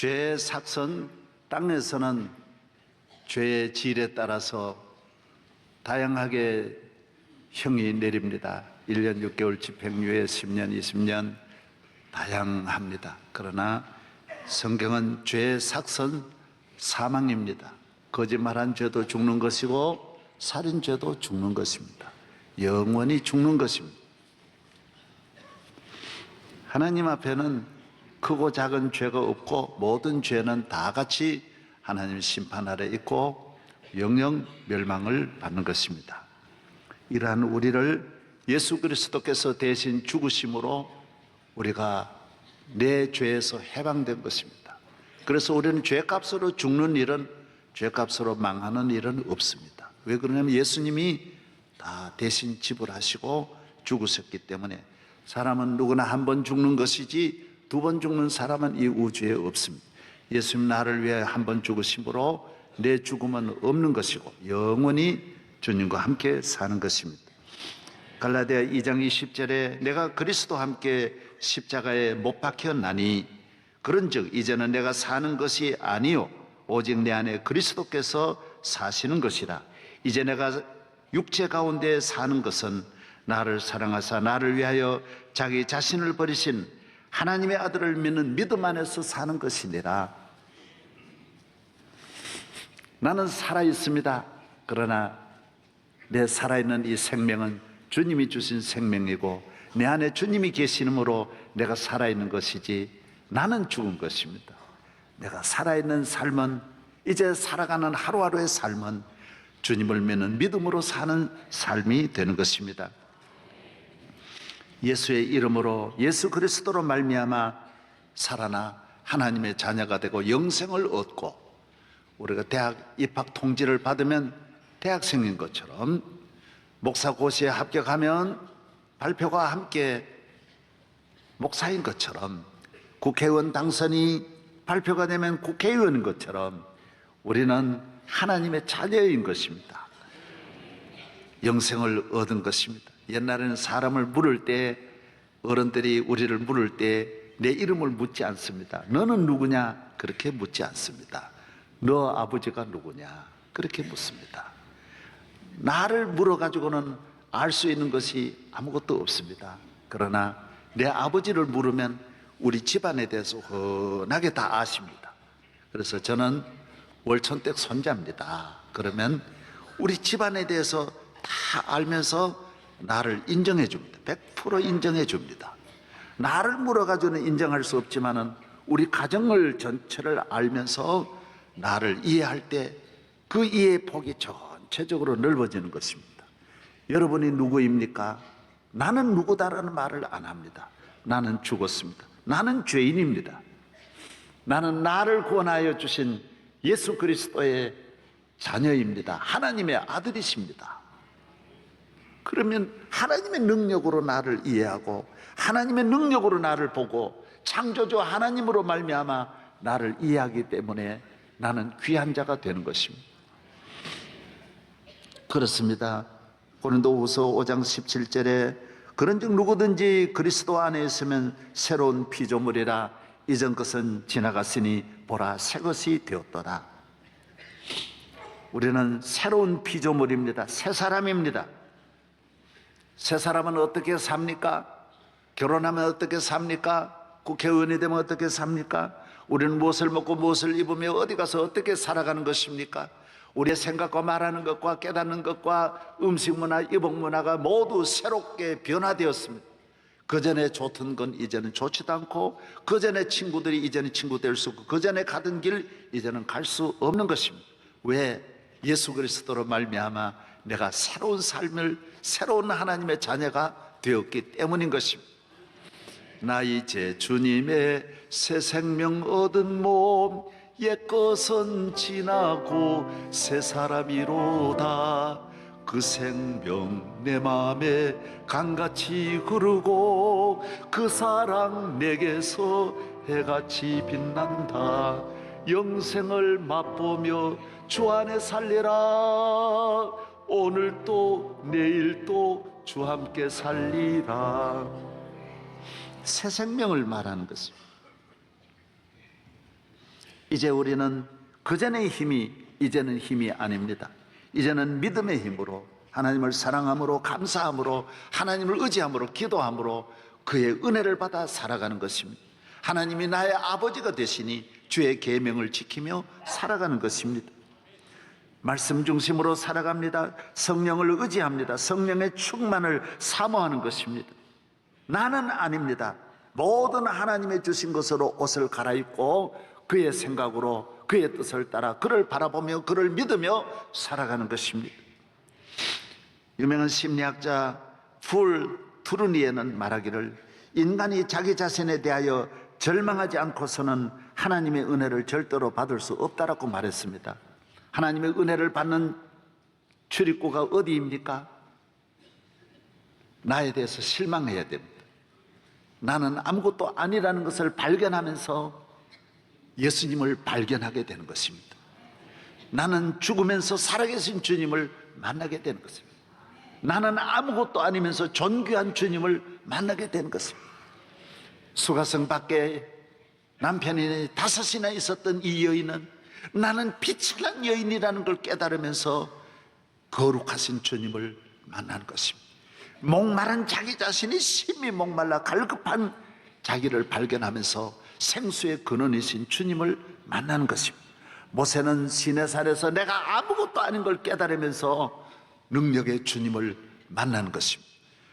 죄의 삭선, 땅에서는 죄의 질에 따라서 다양하게 형이 내립니다. 1년 6개월 집행유예, 10년, 20년 다양합니다. 그러나 성경은 죄의 삭선 사망입니다. 거짓말한 죄도 죽는 것이고 살인죄도 죽는 것입니다. 영원히 죽는 것입니다. 하나님 앞에는 크고 작은 죄가 없고 모든 죄는 다 같이 하나님 심판 아래 있고 영영 멸망을 받는 것입니다. 이러한 우리를 예수 그리스도께서 대신 죽으심으로 우리가 내 죄에서 해방된 것입니다. 그래서 우리는 죄값으로 죽는 일은, 죄값으로 망하는 일은 없습니다. 왜 그러냐면 예수님이 다 대신 지불하시고 죽으셨기 때문에. 사람은 누구나 한 번 죽는 것이지 두 번 죽는 사람은 이 우주에 없습니다. 예수님 나를 위해 한 번 죽으심으로 내 죽음은 없는 것이고 영원히 주님과 함께 사는 것입니다. 갈라디아 2장 20절에 내가 그리스도와 함께 십자가에 못 박혔나니 그런즉 이제는 내가 사는 것이 아니요 오직 내 안에 그리스도께서 사시는 것이라. 이제 내가 육체 가운데 사는 것은 나를 사랑하사 나를 위하여 자기 자신을 버리신 하나님의 아들을 믿는 믿음 안에서 사는 것이니라. 나는 살아있습니다. 그러나 내 살아있는 이 생명은 주님이 주신 생명이고 내 안에 주님이 계시므로 내가 살아있는 것이지 나는 죽은 것입니다. 내가 살아있는 삶은, 이제 살아가는 하루하루의 삶은 주님을 믿는 믿음으로 사는 삶이 되는 것입니다. 예수의 이름으로, 예수 그리스도로 말미암아 살아나 하나님의 자녀가 되고 영생을 얻고, 우리가 대학 입학 통지를 받으면 대학생인 것처럼, 목사고시에 합격하면 발표가 함께 목사인 것처럼, 국회의원 당선이 발표가 되면 국회의원인 것처럼 우리는 하나님의 자녀인 것입니다. 영생을 얻은 것입니다. 옛날에는 사람을 물을 때, 어른들이 우리를 물을 때 내 이름을 묻지 않습니다. 너는 누구냐? 그렇게 묻지 않습니다. 너 아버지가 누구냐? 그렇게 묻습니다. 나를 물어가지고는 알 수 있는 것이 아무것도 없습니다. 그러나 내 아버지를 물으면 우리 집안에 대해서 훤하게 다 아십니다. 그래서 저는 월천댁 손자입니다. 그러면 우리 집안에 대해서 다 알면서 나를 인정해 줍니다. 100% 인정해 줍니다. 나를 물어가지고는 인정할 수 없지만은 우리 가정을 전체를 알면서 나를 이해할 때 그 이해의 폭이 전체적으로 넓어지는 것입니다. 여러분이 누구입니까? 나는 누구다라는 말을 안 합니다. 나는 죽었습니다. 나는 죄인입니다. 나는 나를 구원하여 주신 예수 그리스도의 자녀입니다. 하나님의 아들이십니다. 그러면 하나님의 능력으로 나를 이해하고 하나님의 능력으로 나를 보고 창조주 하나님으로 말미암아 나를 이해하기 때문에 나는 귀한 자가 되는 것입니다. 그렇습니다. 고린도후서 5장 17절에 그런즉 누구든지 그리스도 안에 있으면 새로운 피조물이라 이전 것은 지나갔으니 보라 새 것이 되었더라. 우리는 새로운 피조물입니다. 새 사람입니다. 새 사람은 어떻게 삽니까? 결혼하면 어떻게 삽니까? 국회의원이 되면 어떻게 삽니까? 우리는 무엇을 먹고 무엇을 입으며 어디 가서 어떻게 살아가는 것입니까? 우리의 생각과 말하는 것과 깨닫는 것과 음식 문화, 이복 문화가 모두 새롭게 변화되었습니다. 그전에 좋던 건 이제는 좋지도 않고, 그전에 친구들이 이제는 친구 될 수 없고, 그전에 가던 길 이제는 갈 수 없는 것입니다. 왜? 예수 그리스도로 말미암아 내가 새로운 삶을, 새로운 하나님의 자녀가 되었기 때문인 것입니다. 나 이제 주님의 새 생명 얻은 몸, 옛것은 지나고 새 사람이로다. 그 생명 내 마음에 강같이 흐르고 그 사랑 내게서 해같이 빛난다. 영생을 맛보며 주 안에 살리라. 오늘도 내일도 주 함께 살리라. 새 생명을 말하는 것입니다. 이제 우리는 그전의 힘이 이제는 힘이 아닙니다. 이제는 믿음의 힘으로, 하나님을 사랑함으로, 감사함으로, 하나님을 의지함으로, 기도함으로 그의 은혜를 받아 살아가는 것입니다. 하나님이 나의 아버지가 되시니 주의 계명을 지키며 살아가는 것입니다. 말씀 중심으로 살아갑니다. 성령을 의지합니다. 성령의 충만을 사모하는 것입니다. 나는 아닙니다. 모든 하나님의 주신 것으로 옷을 갈아입고 그의 생각으로 그의 뜻을 따라 그를 바라보며 그를 믿으며 살아가는 것입니다. 유명한 심리학자 풀 투르니에는 말하기를, 인간이 자기 자신에 대하여 절망하지 않고서는 하나님의 은혜를 절대로 받을 수 없다라고 말했습니다. 하나님의 은혜를 받는 출입구가 어디입니까? 나에 대해서 실망해야 됩니다. 나는 아무것도 아니라는 것을 발견하면서 예수님을 발견하게 되는 것입니다. 나는 죽으면서 살아계신 주님을 만나게 되는 것입니다. 나는 아무것도 아니면서 존귀한 주님을 만나게 되는 것입니다. 수가성 밖에 남편이 5이나 있었던 이 여인은 나는 빛이 난 여인이라는 걸 깨달으면서 거룩하신 주님을 만나는 것입니다. 목마른 자기 자신이 심히 목말라 갈급한 자기를 발견하면서 생수의 근원이신 주님을 만나는 것입니다. 모세는 시내산에서 내가 아무것도 아닌 걸 깨달으면서 능력의 주님을 만나는 것입니다.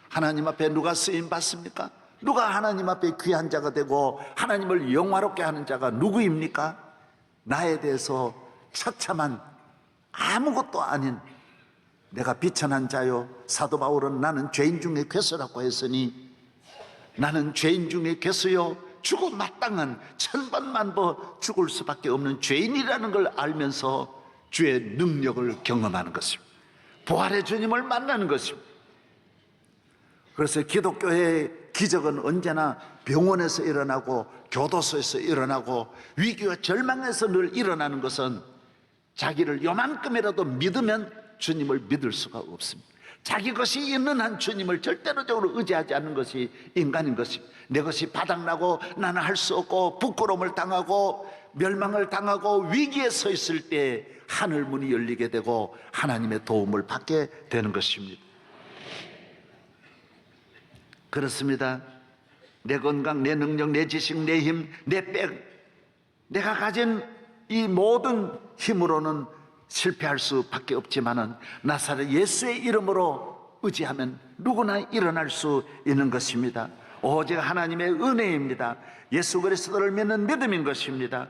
하나님 앞에 누가 쓰임 받습니까? 누가 하나님 앞에 귀한 자가 되고 하나님을 영화롭게 하는 자가 누구입니까? 나에 대해서 처참한 아무것도 아닌 내가 비천한 자요, 사도 바울은 나는 죄인 중에 괴수라고 했으니 나는 죄인 중에 괴수요, 죽어 마땅한 천번만번 죽을 수밖에 없는 죄인이라는 걸 알면서 주의 능력을 경험하는 것입니다. 부활의 주님을 만나는 것입니다. 그래서 기독교의 기적은 언제나 병원에서 일어나고 교도소에서 일어나고 위기와 절망에서 늘 일어나는 것은 자기를 요만큼이라도 믿으면 주님을 믿을 수가 없습니다. 자기 것이 있는 한 주님을 절대로적으로 의지하지 않는 것이 인간인 것입니다. 내 것이 바닥나고 나는 할 수 없고 부끄러움을 당하고 멸망을 당하고 위기에 서 있을 때 하늘 문이 열리게 되고 하나님의 도움을 받게 되는 것입니다. 그렇습니다. 내 건강, 내 능력, 내 지식, 내 힘, 내 백, 내가 가진 이 모든 힘으로는 실패할 수밖에 없지만은 나사렛 예수의 이름으로 의지하면 누구나 일어날 수 있는 것입니다. 오직 하나님의 은혜입니다. 예수 그리스도를 믿는 믿음인 것입니다.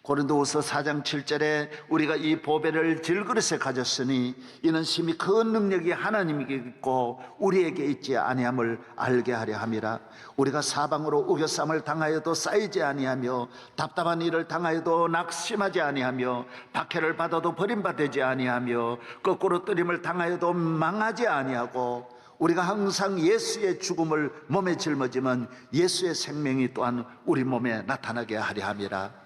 고린도후서 4장 7절에 우리가 이 보배를 질그릇에 가졌으니 이는 심히 큰 능력이 하나님에게 있고 우리에게 있지 아니함을 알게 하려 함이라. 우리가 사방으로 우겨쌈을 당하여도 쌓이지 아니하며 답답한 일을 당하여도 낙심하지 아니하며 박해를 받아도 버림받지 아니하며 거꾸로 뜨림을 당하여도 망하지 아니하고 우리가 항상 예수의 죽음을 몸에 짊어지면 예수의 생명이 또한 우리 몸에 나타나게 하려 함이라.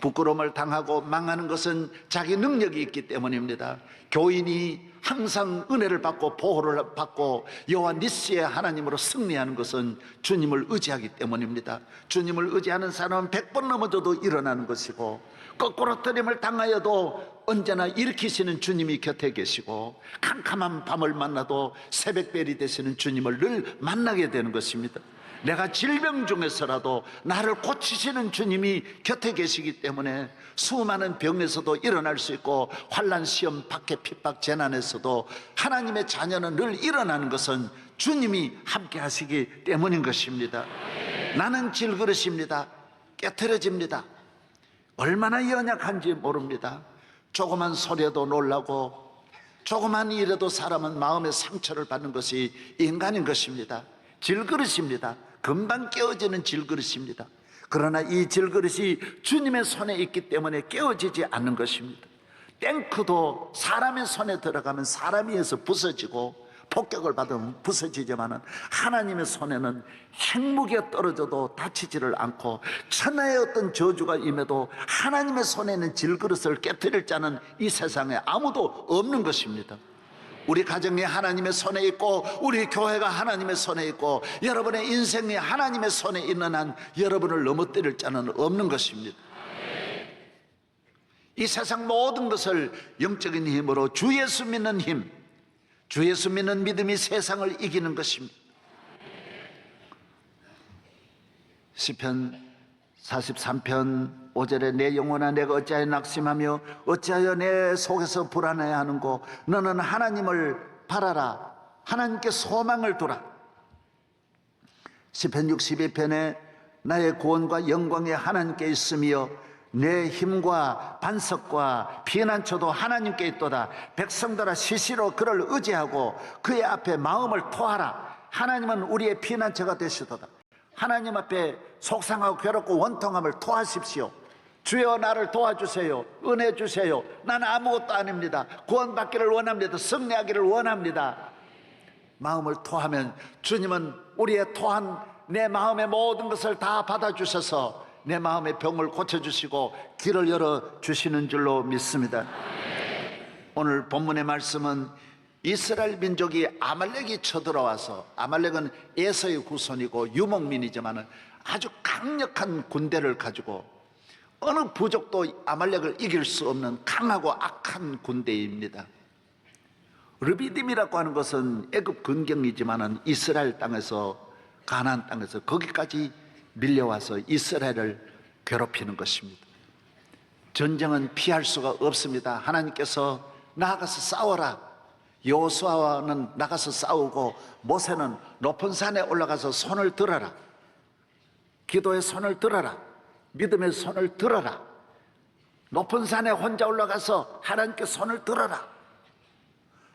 부끄러움을 당하고 망하는 것은 자기 능력이 있기 때문입니다. 교인이 항상 은혜를 받고 보호를 받고 여호와 니스의 하나님으로 승리하는 것은 주님을 의지하기 때문입니다. 주님을 의지하는 사람은 100번 넘어져도 일어나는 것이고 거꾸로 뜨림을 당하여도 언제나 일으키시는 주님이 곁에 계시고 캄캄한 밤을 만나도 새벽별이 되시는 주님을 늘 만나게 되는 것입니다. 내가 질병 중에서라도 나를 고치시는 주님이 곁에 계시기 때문에 수많은 병에서도 일어날 수 있고 환난, 시험, 박해, 핍박, 재난에서도 하나님의 자녀는 늘 일어나는 것은 주님이 함께 하시기 때문인 것입니다. 나는 질그릇입니다. 깨트려집니다. 얼마나 연약한지 모릅니다. 조그만 소리에도 놀라고 조그만 일에도 사람은 마음의 상처를 받는 것이 인간인 것입니다. 질그릇입니다. 금방 깨어지는 질그릇입니다. 그러나 이 질그릇이 주님의 손에 있기 때문에 깨어지지 않는 것입니다. 탱크도 사람의 손에 들어가면 사람이 해서 부서지고 폭격을 받으면 부서지지만 하나님의 손에는 핵무기가 떨어져도 다치지를 않고 천하의 어떤 저주가 임해도 하나님의 손에는 질그릇을 깨트릴 자는 이 세상에 아무도 없는 것입니다. 우리 가정이 하나님의 손에 있고 우리 교회가 하나님의 손에 있고 여러분의 인생이 하나님의 손에 있는 한 여러분을 넘어뜨릴 자는 없는 것입니다. 이 세상 모든 것을 영적인 힘으로 주 예수 믿는 힘, 주 예수 믿는 믿음이 세상을 이기는 것입니다. 시편 43편 5절에 내 영혼아 내가 어찌하여 낙심하며 어찌하여 내 속에서 불안해하는고 너는 하나님을 바라라. 하나님께 소망을 두라. 시편 62편에 나의 구원과 영광이 하나님께 있으며 내 힘과 반석과 피난처도 하나님께 있도다. 백성들아 시시로 그를 의지하고 그의 앞에 마음을 토하라. 하나님은 우리의 피난처가 되시도다. 하나님 앞에 속상하고 괴롭고 원통함을 토하십시오. 주여 나를 도와주세요. 은혜 주세요. 나는 아무것도 아닙니다. 구원받기를 원합니다. 승리하기를 원합니다. 마음을 토하면 주님은 우리의 토한 내 마음의 모든 것을 다 받아주셔서 내 마음의 병을 고쳐주시고 길을 열어주시는 줄로 믿습니다. 오늘 본문의 말씀은 이스라엘 민족이 아말렉이 쳐들어와서, 아말렉은 에서의 후손이고 유목민이지만 아주 강력한 군대를 가지고 어느 부족도 아말렉을 이길 수 없는 강하고 악한 군대입니다. 르비딤이라고 하는 것은 애굽 근경이지만 이스라엘 땅에서, 가나안 땅에서 거기까지 밀려와서 이스라엘을 괴롭히는 것입니다. 전쟁은 피할 수가 없습니다. 하나님께서 나아가서 싸워라. 여호수아는 나가서 싸우고 모세는 높은 산에 올라가서 손을 들어라. 기도의 손을 들어라. 믿음의 손을 들어라. 높은 산에 혼자 올라가서 하나님께 손을 들어라.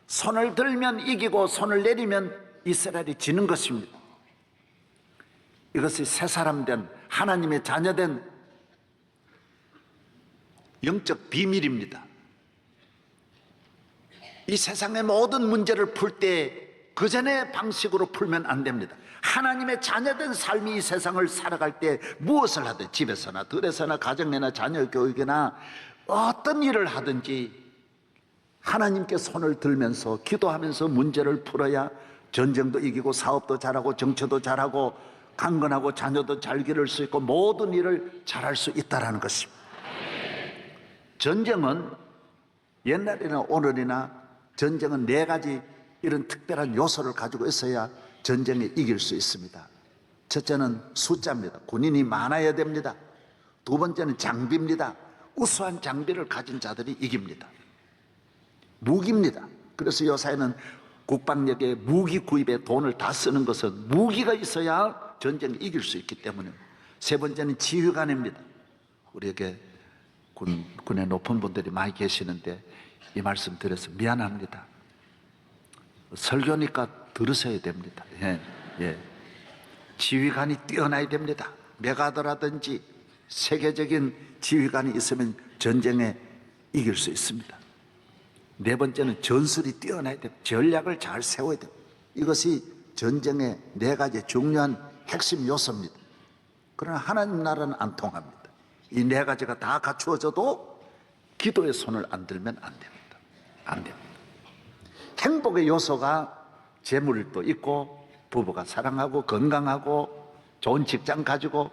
손을 들면 이기고 손을 내리면 이스라엘이 지는 것입니다. 이것이 새 사람 된 하나님의 자녀된 영적 비밀입니다. 이 세상의 모든 문제를 풀 때 그 전의 방식으로 풀면 안 됩니다. 하나님의 자녀된 삶이 이 세상을 살아갈 때 무엇을 하든 집에서나 들에서나 가정내나 자녀 교육이나 어떤 일을 하든지 하나님께 손을 들면서 기도하면서 문제를 풀어야 전쟁도 이기고 사업도 잘하고 정치도 잘하고 강건하고 자녀도 잘 기를 수 있고 모든 일을 잘할 수 있다는 것입니다. 전쟁은 옛날이나 오늘이나 전쟁은 4가지 이런 특별한 요소를 가지고 있어야 전쟁에 이길 수 있습니다. 첫째는 숫자입니다. 군인이 많아야 됩니다. 두 번째는 장비입니다. 우수한 장비를 가진 자들이 이깁니다. 무기입니다. 그래서 요새는 국방력에 무기 구입에 돈을 다 쓰는 것은 무기가 있어야 전쟁을 이길 수 있기 때문에. 세 번째는 지휘관입니다. 우리에게 군의 높은 분들이 많이 계시는데 이 말씀 드려서 미안합니다. 설교니까 들으셔야 됩니다. 예. 지휘관이 뛰어나야 됩니다. 메가더라든지 세계적인 지휘관이 있으면 전쟁에 이길 수 있습니다. 네 번째는 전술이 뛰어나야 됩니다. 전략을 잘 세워야 됩니다. 이것이 전쟁의 4가지 중요한 핵심 요소입니다. 그러나 하나님 나라는 안 통합니다. 이 4가지가 다 갖추어져도 기도의 손을 안 들면 안 됩니다. 안 됩니다. 행복의 요소가 재물도 있고 부부가 사랑하고 건강하고 좋은 직장 가지고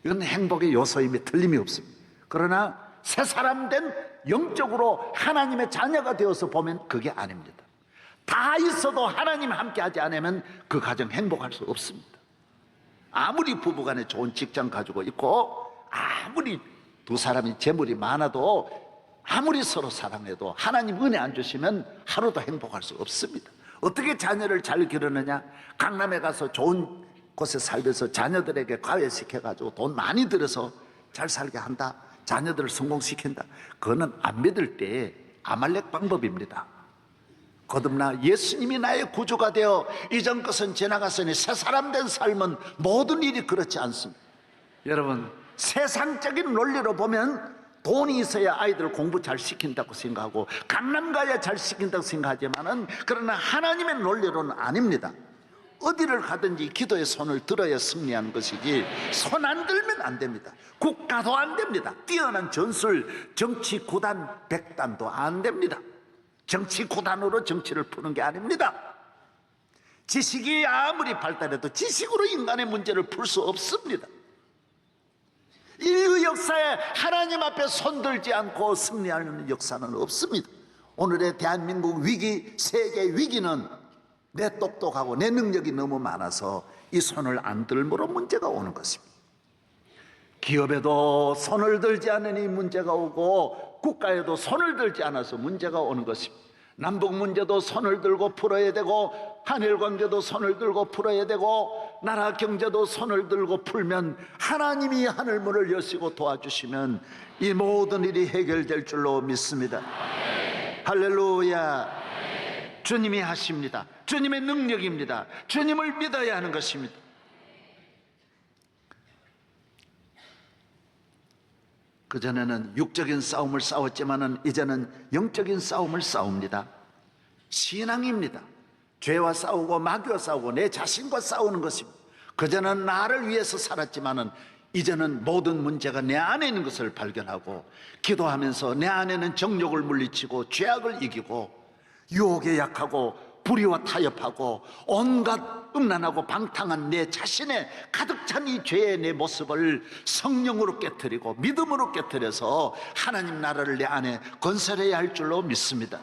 이건 행복의 요소임에 틀림이 없습니다. 그러나 새 사람 된 영적으로 하나님의 자녀가 되어서 보면 그게 아닙니다. 다 있어도 하나님 함께 하지 않으면 그 가정 행복할 수 없습니다. 아무리 부부간에 좋은 직장 가지고 있고 아무리 두 사람이 재물이 많아도 아무리 서로 사랑해도 하나님 은혜 안 주시면 하루도 행복할 수 없습니다. 어떻게 자녀를 잘 기르느냐? 강남에 가서 좋은 곳에 살면서 자녀들에게 과외시켜가지고 돈 많이 들여서 잘 살게 한다. 자녀들을 성공시킨다. 그거는 안 믿을 때 아말렉 방법입니다. 거듭나 예수님이 나의 구주가 되어 이전 것은 지나갔으니 새 사람 된 삶은 모든 일이 그렇지 않습니다. 여러분, 세상적인 논리로 보면 돈이 있어야 아이들 공부 잘 시킨다고 생각하고 강남 가야 잘 시킨다고 생각하지만은 그러나 하나님의 논리로는 아닙니다. 어디를 가든지 기도의 손을 들어야 승리하는 것이지 손 안 들면 안 됩니다. 국가도 안 됩니다. 뛰어난 전술 정치 구단 100단도 안 됩니다. 정치 구단으로 정치를 푸는 게 아닙니다. 지식이 아무리 발달해도 지식으로 인간의 문제를 풀 수 없습니다. 인류 역사에 하나님 앞에 손들지 않고 승리하는 역사는 없습니다. 오늘의 대한민국 위기, 세계 위기는 내 똑똑하고 내 능력이 너무 많아서 이 손을 안 들므로 문제가 오는 것입니다. 기업에도 손을 들지 않으니 문제가 오고 국가에도 손을 들지 않아서 문제가 오는 것입니다. 남북 문제도 손을 들고 풀어야 되고 한일 관계도 손을 들고 풀어야 되고 나라 경제도 손을 들고 풀면 하나님이 하늘문을 여시고 도와주시면 이 모든 일이 해결될 줄로 믿습니다. 할렐루야. 주님이 하십니다. 주님의 능력입니다. 주님을 믿어야 하는 것입니다. 그전에는 육적인 싸움을 싸웠지만은 이제는 영적인 싸움을 싸웁니다. 신앙입니다. 죄와 싸우고 마귀와 싸우고 내 자신과 싸우는 것입니다. 그전에는 나를 위해서 살았지만은 이제는 모든 문제가 내 안에 있는 것을 발견하고 기도하면서 내 안에는 정욕을 물리치고 죄악을 이기고 유혹에 약하고 불의와 타협하고 온갖 음란하고 방탕한 내 자신의 가득 찬 이 죄의 내 모습을 성령으로 깨트리고 믿음으로 깨트려서 하나님 나라를 내 안에 건설해야 할 줄로 믿습니다.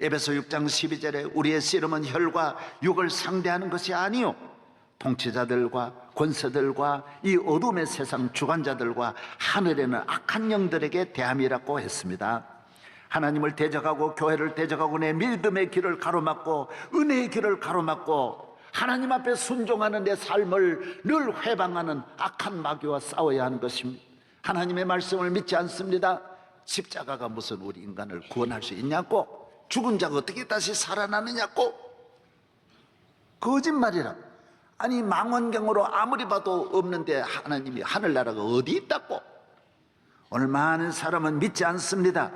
에베소 6장 12절에 우리의 씨름은 혈과 육을 상대하는 것이 아니요 통치자들과 권세들과 이 어둠의 세상 주관자들과 하늘에는 악한 영들에게 대함이라고 했습니다. 하나님을 대적하고 교회를 대적하고 내 믿음의 길을 가로막고 은혜의 길을 가로막고 하나님 앞에 순종하는 내 삶을 늘 회방하는 악한 마귀와 싸워야 하는 것입니다. 하나님의 말씀을 믿지 않습니다. 십자가가 무슨 우리 인간을 구원할 수 있냐고, 죽은 자가 어떻게 다시 살아나느냐고, 거짓말이라. 아니 망원경으로 아무리 봐도 없는데 하나님이 하늘나라가 어디 있다고. 오늘 많은 사람은 믿지 않습니다.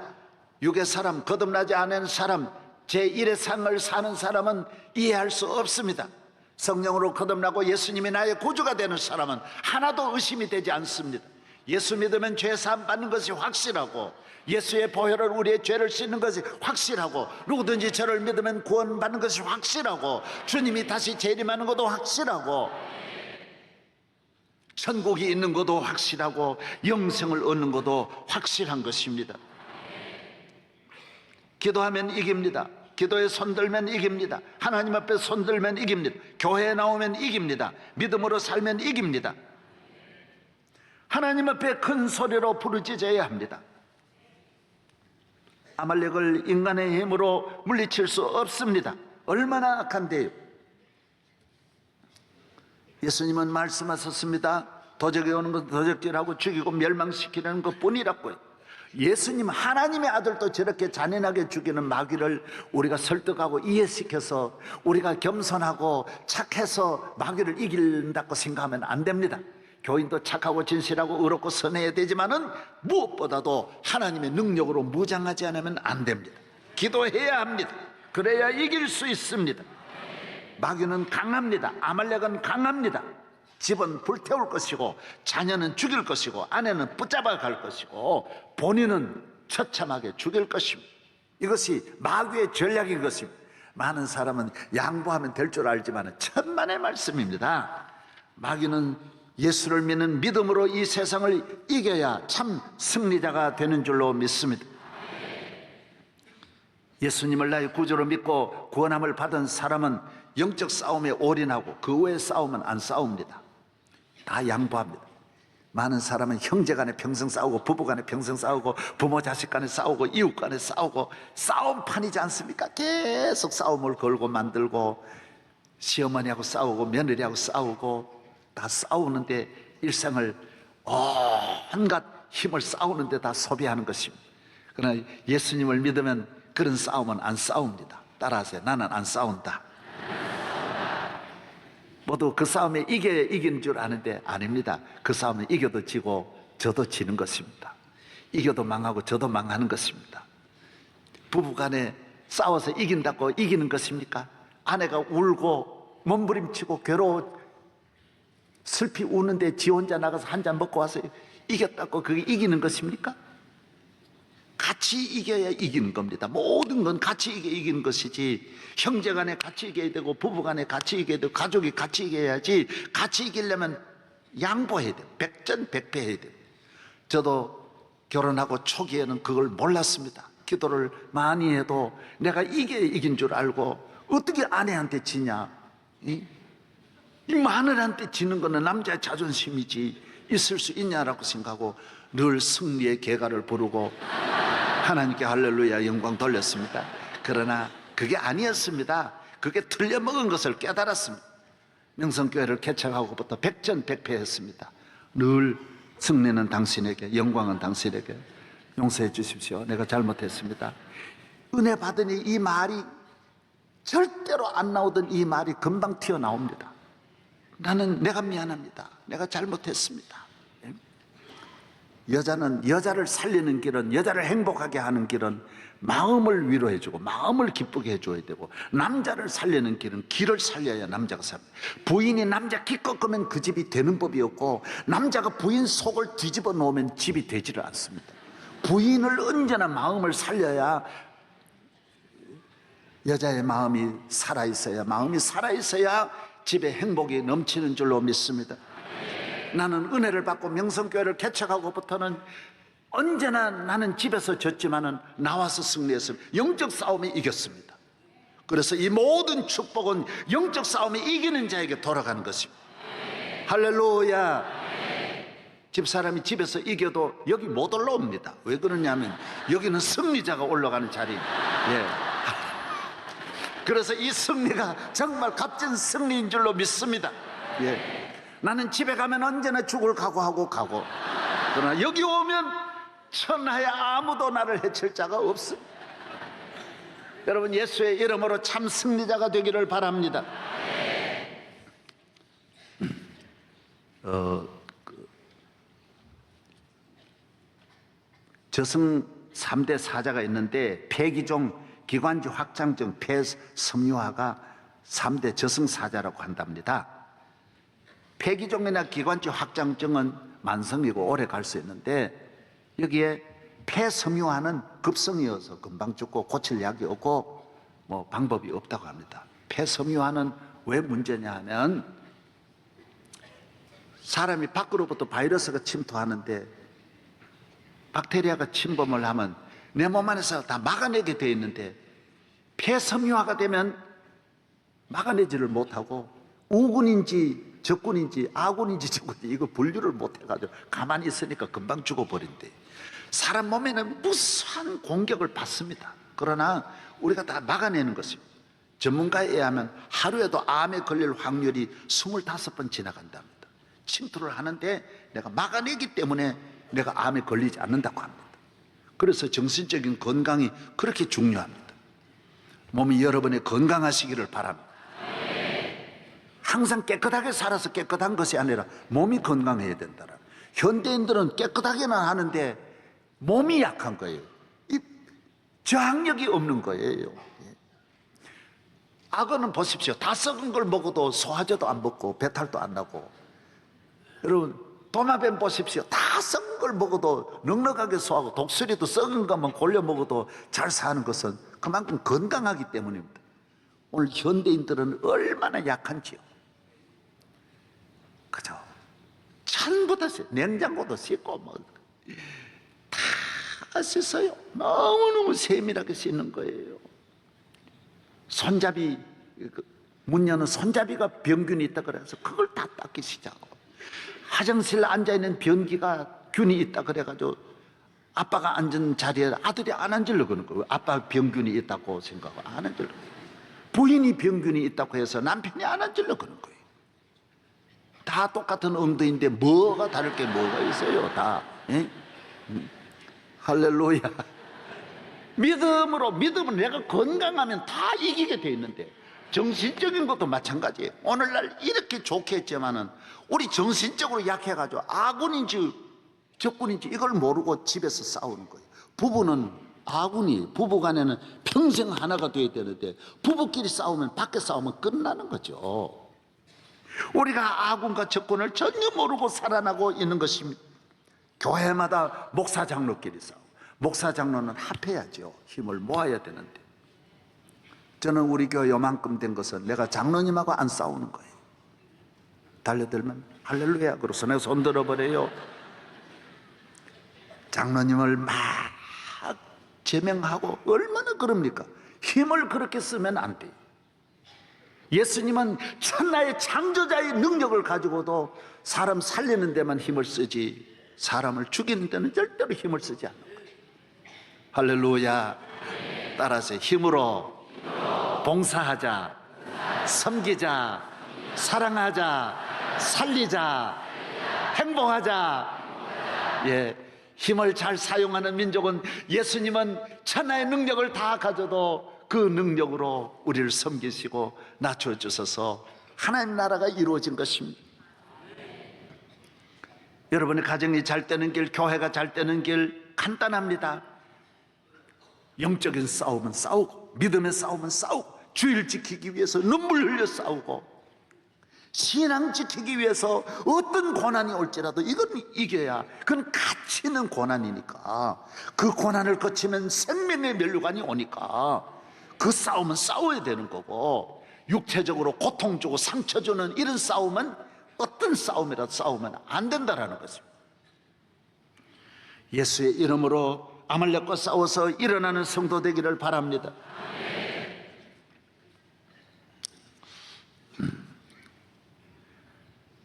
육의 사람, 거듭나지 않은 사람, 제1의 삶을 사는 사람은 이해할 수 없습니다. 성령으로 거듭나고 예수님이 나의 구주가 되는 사람은 하나도 의심이 되지 않습니다. 예수 믿으면 죄 사함 받는 것이 확실하고 예수의 보혈을 우리의 죄를 씻는 것이 확실하고 누구든지 저를 믿으면 구원받는 것이 확실하고 주님이 다시 재림하는 것도 확실하고 천국이 있는 것도 확실하고 영생을 얻는 것도 확실한 것입니다. 기도하면 이깁니다. 기도에 손들면 이깁니다. 하나님 앞에 손들면 이깁니다. 교회에 나오면 이깁니다. 믿음으로 살면 이깁니다. 하나님 앞에 큰 소리로 부르짖어야 합니다. 아말렉을 인간의 힘으로 물리칠 수 없습니다. 얼마나 악한데요. 예수님은 말씀하셨습니다. 도적이 오는 것은 도적질하고 죽이고 멸망시키는 것뿐이라고요. 예수님 하나님의 아들도 저렇게 잔인하게 죽이는 마귀를 우리가 설득하고 이해시켜서 우리가 겸손하고 착해서 마귀를 이긴다고 생각하면 안 됩니다. 교인도 착하고 진실하고 의롭고 선해야 되지만은 무엇보다도 하나님의 능력으로 무장하지 않으면 안 됩니다. 기도해야 합니다. 그래야 이길 수 있습니다. 마귀는 강합니다. 아말렉은 강합니다. 집은 불태울 것이고 자녀는 죽일 것이고 아내는 붙잡아 갈 것이고 본인은 처참하게 죽일 것입니다. 이것이 마귀의 전략인 것입니다. 많은 사람은 양보하면 될 줄 알지만 천만의 말씀입니다. 마귀는 예수를 믿는 믿음으로 이 세상을 이겨야 참 승리자가 되는 줄로 믿습니다. 예수님을 나의 구주로 믿고 구원함을 받은 사람은 영적 싸움에 올인하고 그 외의 싸움은 안 싸웁니다. 다 양보합니다. 많은 사람은 형제 간에 평생 싸우고 부부 간에 평생 싸우고 부모 자식 간에 싸우고 이웃 간에 싸우고 싸움판이지 않습니까? 계속 싸움을 걸고 만들고 시어머니하고 싸우고 며느리하고 싸우고 다 싸우는데 일생을 온갖 힘을 싸우는데 다 소비하는 것입니다. 그러나 예수님을 믿으면 그런 싸움은 안 싸웁니다. 따라하세요. 나는 안 싸운다. 모두 그 싸움에 이겨야 이기는 줄 아는데 아닙니다. 그 싸움에 이겨도 지고 저도 지는 것입니다. 이겨도 망하고 저도 망하는 것입니다. 부부간에 싸워서 이긴다고 이기는 것입니까? 아내가 울고 몸부림치고 괴로워 슬피 우는데 지 혼자 나가서 한 잔 먹고 와서 이겼다고 그게 이기는 것입니까? 같이 이겨야 이기는 겁니다. 모든 건 같이 이기는 것이지 형제 간에 같이 이겨야 되고 부부 간에 같이 이겨야 되고 가족이 같이 이겨야지 같이 이기려면 양보해야 돼요. 백전백패해야 돼요. 저도 결혼하고 초기에는 그걸 몰랐습니다. 기도를 많이 해도 내가 이게 이긴 줄 알고 어떻게 아내한테 지냐? 이 마누라한테 지는 거는 남자의 자존심이지 있을 수 있냐라고 생각하고 늘 승리의 계가를 부르고 하나님께 할렐루야 영광 돌렸습니다. 그러나 그게 아니었습니다. 그게 틀려먹은 것을 깨달았습니다. 명성교회를 개척하고부터 백전백패했습니다. 늘 승리는 당신에게, 영광은 당신에게. 용서해 주십시오. 내가 잘못했습니다. 은혜 받으니 이 말이 절대로 안 나오던 이 말이 금방 튀어나옵니다. 나는 내가 미안합니다. 내가 잘못했습니다. 여자는 여자를 살리는 길은, 여자를 행복하게 하는 길은 마음을 위로해주고 마음을 기쁘게 해줘야 되고, 남자를 살리는 길은 길을 살려야 남자가 삽니다. 부인이 남자 기 꺾으면 그 집이 되는 법이 없고, 남자가 부인 속을 뒤집어 놓으면 집이 되지를 않습니다. 부인을 언제나 마음을 살려야 여자의 마음이 살아있어야, 마음이 살아있어야 집에 행복이 넘치는 줄로 믿습니다. 나는 은혜를 받고 명성교회를 개척하고부터는 언제나 나는 집에서 졌지만은 나와서 승리했습니다. 영적 싸움에 이겼습니다. 그래서 이 모든 축복은 영적 싸움에 이기는 자에게 돌아가는 것입니다. 할렐루야. 집사람이 집에서 이겨도 여기 못 올라옵니다. 왜 그러냐면 여기는 승리자가 올라가는 자리입니다. 예. 그래서 이 승리가 정말 값진 승리인 줄로 믿습니다. 예. 나는 집에 가면 언제나 죽을 각오하고 가고, 그러나 여기 오면 천하에 아무도 나를 해칠 자가 없습니다. 여러분, 예수의 이름으로 참 승리자가 되기를 바랍니다. 저승 3대 사자가 있는데 폐기종, 기관지 확장증, 폐섬유화가 3대 저승사자라고 한답니다. 폐기종이나 기관지 확장증은 만성이고 오래 갈 수 있는데, 여기에 폐섬유화는 급성이어서 금방 죽고 고칠 약이 없고 뭐 방법이 없다고 합니다. 폐섬유화는 왜 문제냐 하면, 사람이 밖으로부터 바이러스가 침투하는데 박테리아가 침범을 하면 내 몸 안에서 다 막아내게 되어 있는데, 폐섬유화가 되면 막아내지를 못하고 우군인지 적군인지 아군인지 적군인지 이거 분류를 못해가지고 가만히 있으니까 금방 죽어버린대. 사람 몸에는 무수한 공격을 받습니다. 그러나 우리가 다 막아내는 것입니다. 전문가에 의하면 하루에도 암에 걸릴 확률이 25번 지나간답니다. 침투를 하는데 내가 막아내기 때문에 내가 암에 걸리지 않는다고 합니다. 그래서 정신적인 건강이 그렇게 중요합니다. 몸이 여러분의 건강하시기를 바랍니다. 항상 깨끗하게 살아서 깨끗한 것이 아니라 몸이 건강해야 된다. 현대인들은 깨끗하게는 하는데 몸이 약한 거예요. 이 저항력이 없는 거예요. 악어는 보십시오. 다 썩은 걸 먹어도 소화제도 안 먹고 배탈도 안 나고, 여러분 도마뱀 보십시오. 다 썩은 걸 먹어도 넉넉하게 소화하고, 독수리도 썩은 것만 골려 먹어도 잘 사는 것은 그만큼 건강하기 때문입니다. 오늘 현대인들은 얼마나 약한지요. 그죠? 전부 다 냉장고도 씻고 뭐 다 씻어요. 너무너무 세밀하게 씻는 거예요. 손잡이, 문 여는 손잡이가 병균이 있다 그래서 그걸 다 닦기 시작하고, 화장실 앉아있는 변기가 균이 있다 그래가지고 아빠가 앉은 자리에 아들이 안 앉으려고 그러는 거예요. 아빠 병균이 있다고 생각하고 안 앉으려고. 부인이 병균이 있다고 해서 남편이 안 앉으려고 그러는 거예요. 다 똑같은 엉덩이인데 뭐가 다를 게 뭐가 있어요. 다. 예? 할렐루야. 믿음은 내가 건강하면 다 이기게 돼 있는데, 정신적인 것도 마찬가지예요. 오늘날 이렇게 좋게 했지만은 우리 정신적으로 약해가지고 아군인지 적군인지 이걸 모르고 집에서 싸우는 거예요. 부부는 부부간에는 평생 하나가 돼야 되는데 부부끼리 싸우면, 밖에 싸우면 끝나는 거죠. 우리가 아군과 적군을 전혀 모르고 살아나고 있는 것입니다. 교회마다 목사 장로끼리 싸우고, 목사 장로는 합해야죠. 힘을 모아야 되는데, 저는 우리 교회 요만큼 된 것은 내가 장로님하고 안 싸우는 거예요. 달려들면 할렐루야 그러서 내가 손 들어버려요. 장로님을 막 제명하고 얼마나 그럽니까? 힘을 그렇게 쓰면 안 돼요. 예수님은 천하의 창조자의 능력을 가지고도 사람 살리는 데만 힘을 쓰지 사람을 죽이는 데는 절대로 힘을 쓰지 않는 거예요. 할렐루야. 따라서 힘으로 봉사하자, 섬기자, 사랑하자, 살리자, 행복하자. 예, 힘을 잘 사용하는 민족은 예수님은 천하의 능력을 다 가져도 그 능력으로 우리를 섬기시고 낮춰주셔서 하나님 나라가 이루어진 것입니다. 여러분의 가정이 잘 되는 길, 교회가 잘 되는 길 간단합니다. 영적인 싸움은 싸우고, 믿음의 싸움은 싸우고, 주의를 지키기 위해서 눈물 흘려 싸우고, 신앙 지키기 위해서 어떤 고난이 올지라도 이건 이겨야, 그건 가치 있는 고난이니까, 그 고난을 거치면 생명의 면류관이 오니까 그 싸움은 싸워야 되는 거고, 육체적으로 고통 주고 상처 주는 이런 싸움은 어떤 싸움이라도 싸우면 안 된다라는 것입니다. 예수의 이름으로 아말렉과 싸워서 일어나는 성도 되기를 바랍니다.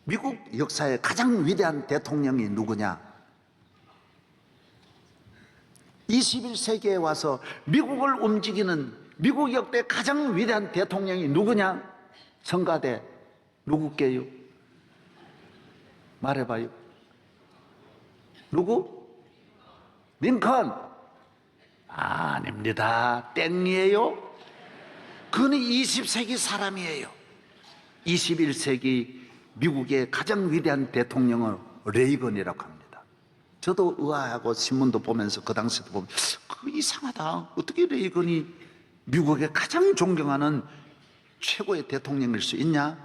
미국 역사의 가장 위대한 대통령이 누구냐? 21세기에 와서 미국을 움직이는 미국 역대 가장 위대한 대통령이 누구냐? 청가대 누구게요? 말해봐요. 누구? 링컨. 아닙니다. 땡이에요. 그는 20세기 사람이에요. 21세기 미국의 가장 위대한 대통령은 레이건이라고 합니다. 저도 의아하고 신문도 보면서 그 당시도 보면 이상하다. 어떻게 레이건이 미국의 가장 존경하는 최고의 대통령일 수 있냐?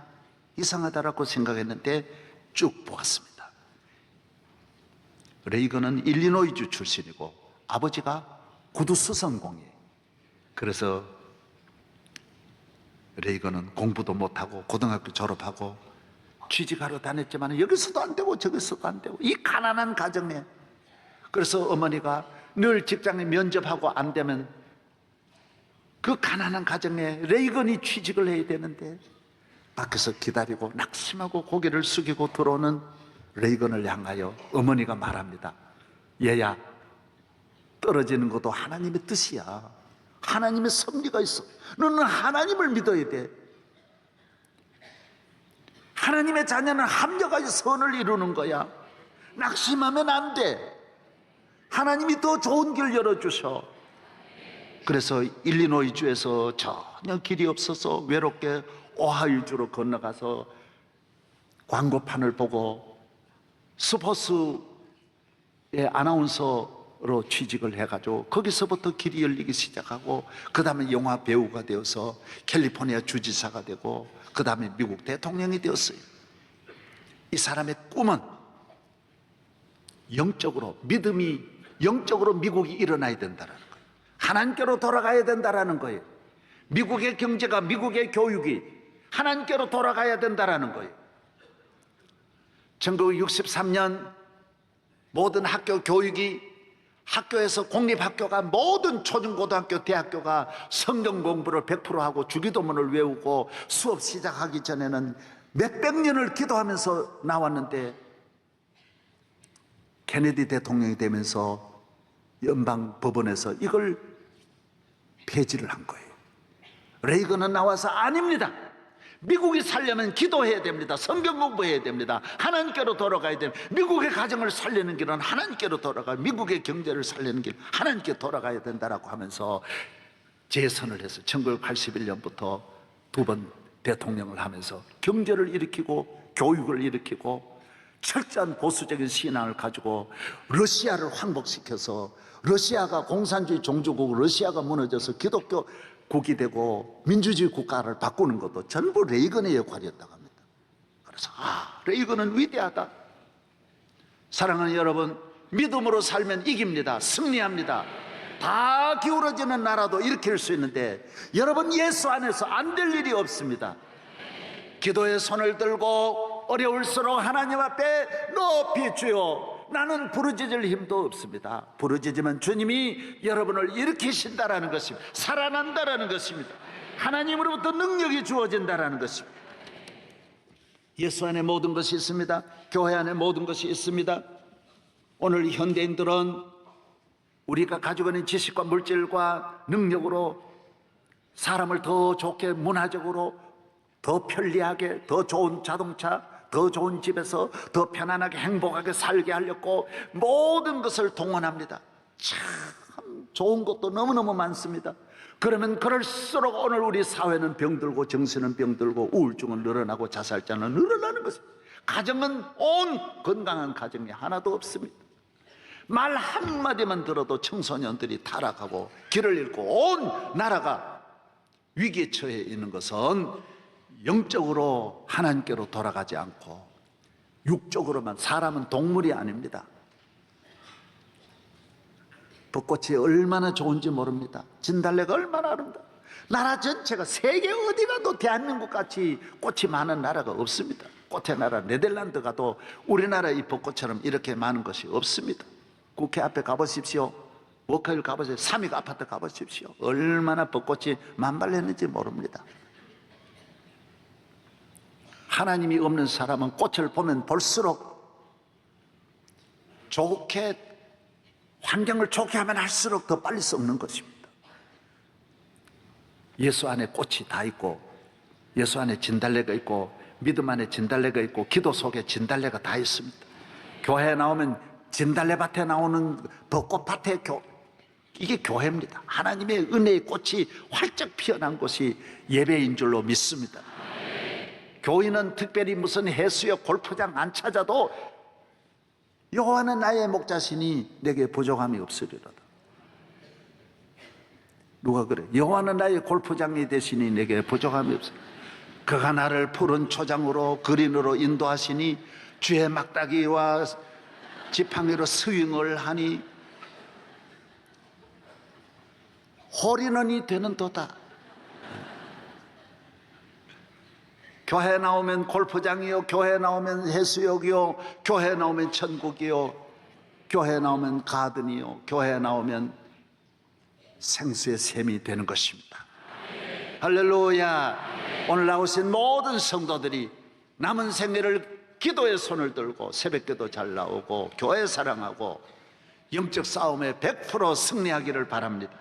이상하다라고 생각했는데 쭉 보았습니다. 레이건은 일리노이주 출신이고 아버지가 구두수선공이에요. 그래서 레이건은 공부도 못하고 고등학교 졸업하고 취직하러 다녔지만 여기서도 안 되고 저기서도 안 되고 이 가난한 가정에, 그래서 어머니가 늘 직장에 면접하고 안 되면 그 가난한 가정에 레이건이 취직을 해야 되는데 밖에서 기다리고 낙심하고 고개를 숙이고 들어오는 레이건을 향하여 어머니가 말합니다. 얘야, 떨어지는 것도 하나님의 뜻이야. 하나님의 섭리가 있어. 너는 하나님을 믿어야 돼. 하나님의 자녀는 합력하여 선을 이루는 거야. 낙심하면 안 돼. 하나님이 더 좋은 길 열어주셔. 그래서 일리노이주에서 전혀 길이 없어서 외롭게 오하이주로 건너가서 광고판을 보고 스포츠의 아나운서로 취직을 해가지고 거기서부터 길이 열리기 시작하고, 그 다음에 영화 배우가 되어서 캘리포니아 주지사가 되고, 그 다음에 미국 대통령이 되었어요. 이 사람의 꿈은 영적으로, 믿음이 영적으로 미국이 일어나야 된다는 거예요. 하나님께로 돌아가야 된다는 거예요. 미국의 경제가, 미국의 교육이 하나님께로 돌아가야 된다는 거예요. 1963년 모든 학교 교육이, 학교에서 공립학교가 모든 초중고등학교 대학교가 성경 공부를 100% 하고 주기도문을 외우고 수업 시작하기 전에는 몇백 년을 기도하면서 나왔는데, 케네디 대통령이 되면서 연방 법원에서 이걸 폐지를 한 거예요. 레이건은 나와서 아닙니다. 미국이 살려면 기도해야 됩니다. 성경 공부해야 됩니다. 하나님께로 돌아가야 됩니다. 미국의 가정을 살리는 길은 하나님께로 돌아가요. 미국의 경제를 살리는 길 하나님께 돌아가야 된다라고 하면서 재선을 해서 1981년부터 두 번 대통령을 하면서 경제를 일으키고 교육을 일으키고 철저한 보수적인 신앙을 가지고 러시아를 황복시켜서, 러시아가 공산주의 종주국 러시아가 무너져서 기독교 국이 되고 민주주의 국가를 바꾸는 것도 전부 레이건의 역할이었다고 합니다. 그래서 레이건은 위대하다. 사랑하는 여러분, 믿음으로 살면 이깁니다. 승리합니다. 다 기울어지는 나라도 일으킬 수 있는데 여러분, 예수 안에서 안 될 일이 없습니다. 기도의 손을 들고 어려울수록 하나님 앞에 높이, 주여 나는 부르짖을 힘도 없습니다. 부르짖으면 주님이 여러분을 일으키신다라는 것입니다. 살아난다라는 것입니다. 하나님으로부터 능력이 주어진다라는 것입니다. 예수 안에 모든 것이 있습니다. 교회 안에 모든 것이 있습니다. 오늘 현대인들은 우리가 가지고 있는 지식과 물질과 능력으로 사람을 더 좋게, 문화적으로 더 편리하게, 더 좋은 자동차, 더 좋은 집에서 더 편안하게 행복하게 살게 하려고 모든 것을 동원합니다. 참 좋은 것도 너무너무 많습니다. 그러면 그럴수록 오늘 우리 사회는 병들고, 정신은 병들고, 우울증은 늘어나고, 자살자는 늘어나는 것입니다. 가정은 온 건강한 가정이 하나도 없습니다. 말 한마디만 들어도 청소년들이 타락하고 길을 잃고 온 나라가 위기에 처해 있는 것은 영적으로 하나님께로 돌아가지 않고 육적으로만. 사람은 동물이 아닙니다. 벚꽃이 얼마나 좋은지 모릅니다. 진달래가 얼마나 아름다워. 나라 전체가, 세계 어디 가도 대한민국 같이 꽃이 많은 나라가 없습니다. 꽃의 나라 네덜란드 가도 우리나라 이 벚꽃처럼 이렇게 많은 것이 없습니다. 국회 앞에 가보십시오. 워커힐 가보세요. 삼익 아파트 가보십시오. 얼마나 벚꽃이 만발했는지 모릅니다. 하나님이 없는 사람은 꽃을 보면 볼수록 좋게, 환경을 좋게 하면 할수록 더 빨리 썩는 것입니다. 예수 안에 꽃이 다 있고, 예수 안에 진달래가 있고, 믿음 안에 진달래가 있고, 기도 속에 진달래가 다 있습니다. 교회에 나오면 진달래밭에 나오는 벚꽃밭에 이게 교회입니다. 하나님의 은혜의 꽃이 활짝 피어난 곳이 예배인 줄로 믿습니다. 교인은 특별히 무슨 해수욕, 골프장 안 찾아도 여호와는 나의 목자시니 내게 부족함이 없으리로다. 누가 그래? 여호와는 나의 골프장이 되시니 내게 부족함이 없으리로다. 그가 나를 푸른 초장으로, 그린으로 인도하시니 주의 막다기와 지팡이로 스윙을 하니 홀인원이 되는도다. 교회 나오면 골프장이요, 교회 나오면 해수욕이요, 교회 나오면 천국이요, 교회 나오면 가든이요, 교회 나오면 생수의 샘이 되는 것입니다. 할렐루야. 오늘 나오신 모든 성도들이 남은 생애를 기도의 손을 들고 새벽기도 잘 나오고 교회 사랑하고 영적 싸움에 100% 승리하기를 바랍니다.